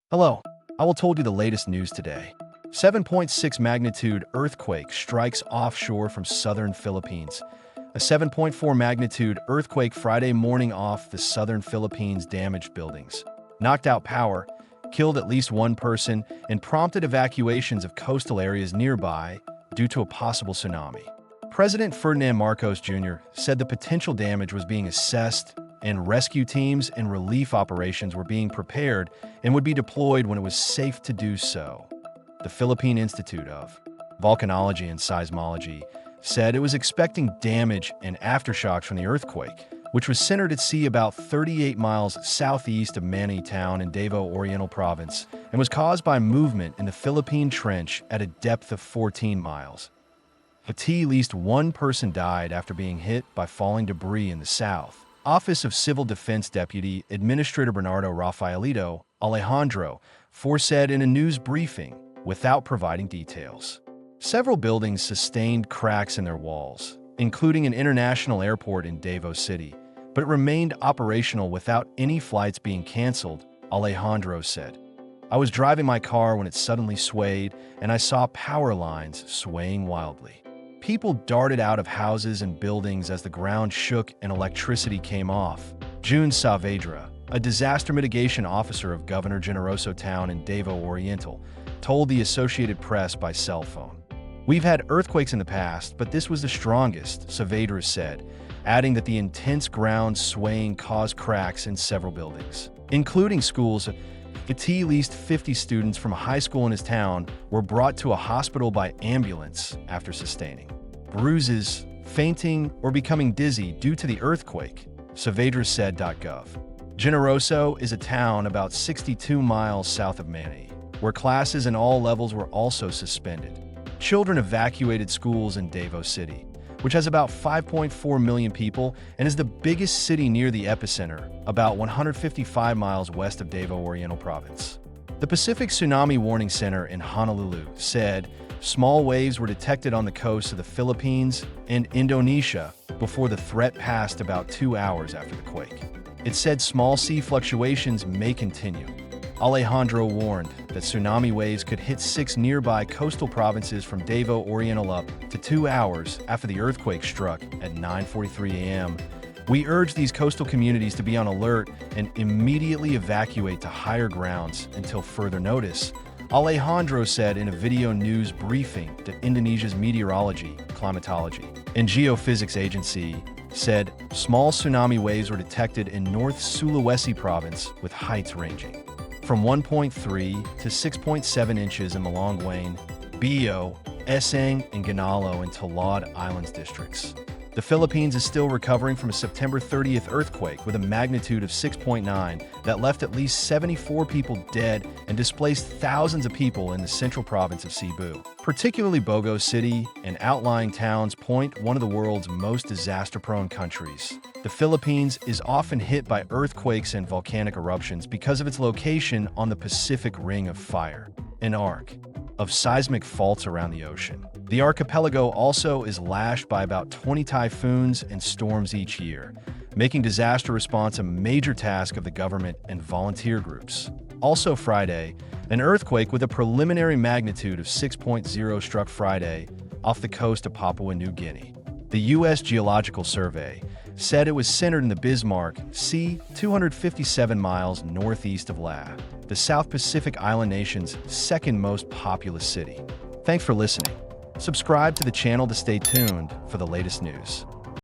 Hello, I will told you the latest news today. 7.6 magnitude earthquake strikes offshore from southern Philippines. A 7.4 magnitude earthquake Friday morning off the southern Philippines damaged buildings, knocked out power, killed at least one person, and prompted evacuations of coastal areas nearby due to a possible tsunami. President Ferdinand Marcos Jr. said the potential damage was being assessed and rescue teams and relief operations were being prepared and would be deployed when it was safe to do so. The Philippine Institute of Volcanology and Seismology said it was expecting damage and aftershocks from the earthquake, which was centered at sea about 38 miles southeast of Manay Town in Davao Oriental Province and was caused by movement in the Philippine Trench at a depth of 14 miles. At least one person died after being hit by falling debris in the south. Office of Civil Defense Deputy Administrator Bernardo Rafaelito Alejandro said in a news briefing without providing details. Several buildings sustained cracks in their walls, including an international airport in Davao City, but it remained operational without any flights being canceled, Alejandro said. I was driving my car when it suddenly swayed, and I saw power lines swaying wildly. People darted out of houses and buildings as the ground shook and electricity came off. June Saavedra, a disaster mitigation officer of Governor Generoso Town in Davao Oriental, told the Associated Press by cell phone. We've had earthquakes in the past, but this was the strongest, Saavedra said, adding that the intense ground swaying caused cracks in several buildings, including schools. At least 50 students from a high school in his town were brought to a hospital by ambulance after sustaining bruises, fainting, or becoming dizzy due to the earthquake, Saavedra said. Gov. Generoso is a town about 62 miles south of Manay, where classes in all levels were also suspended. Children evacuated schools in Davao City, which has about 5.4 million people and is the biggest city near the epicenter, about 155 miles west of Davao Oriental Province. The Pacific Tsunami Warning Center in Honolulu said small waves were detected on the coast of the Philippines and Indonesia before the threat passed about 2 hours after the quake. It said small sea fluctuations may continue. Alejandro warned that tsunami waves could hit 6 nearby coastal provinces from Davao Oriental up to 2 hours after the earthquake struck at 9:43 a.m. We urge these coastal communities to be on alert and immediately evacuate to higher grounds until further notice, Alejandro said in a video news briefing that Indonesia's Meteorology, Climatology, and Geophysics Agency said small tsunami waves were detected in North Sulawesi province with heights ranging from 1.3 to 6.7 inches in Malangwain, Bio, Esang, and Ginalo in Talad Islands districts. The Philippines is still recovering from a September 30th earthquake with a magnitude of 6.9 that left at least 74 people dead and displaced thousands of people in the central province of Cebu. Particularly Bogo City and outlying towns point one of the world's most disaster-prone countries. The Philippines is often hit by earthquakes and volcanic eruptions because of its location on the Pacific Ring of Fire, an arc of seismic faults around the ocean. The archipelago also is lashed by about 20 typhoons and storms each year, making disaster response a major task of the government and volunteer groups. Also Friday, an earthquake with a preliminary magnitude of 6.0 struck Friday off the coast of Papua New Guinea. The U.S. Geological Survey said it was centered in the Bismarck Sea, 257 miles northeast of Lae, the South Pacific island nation's second most populous city. Thanks for listening. Subscribe to the channel to stay tuned for the latest news.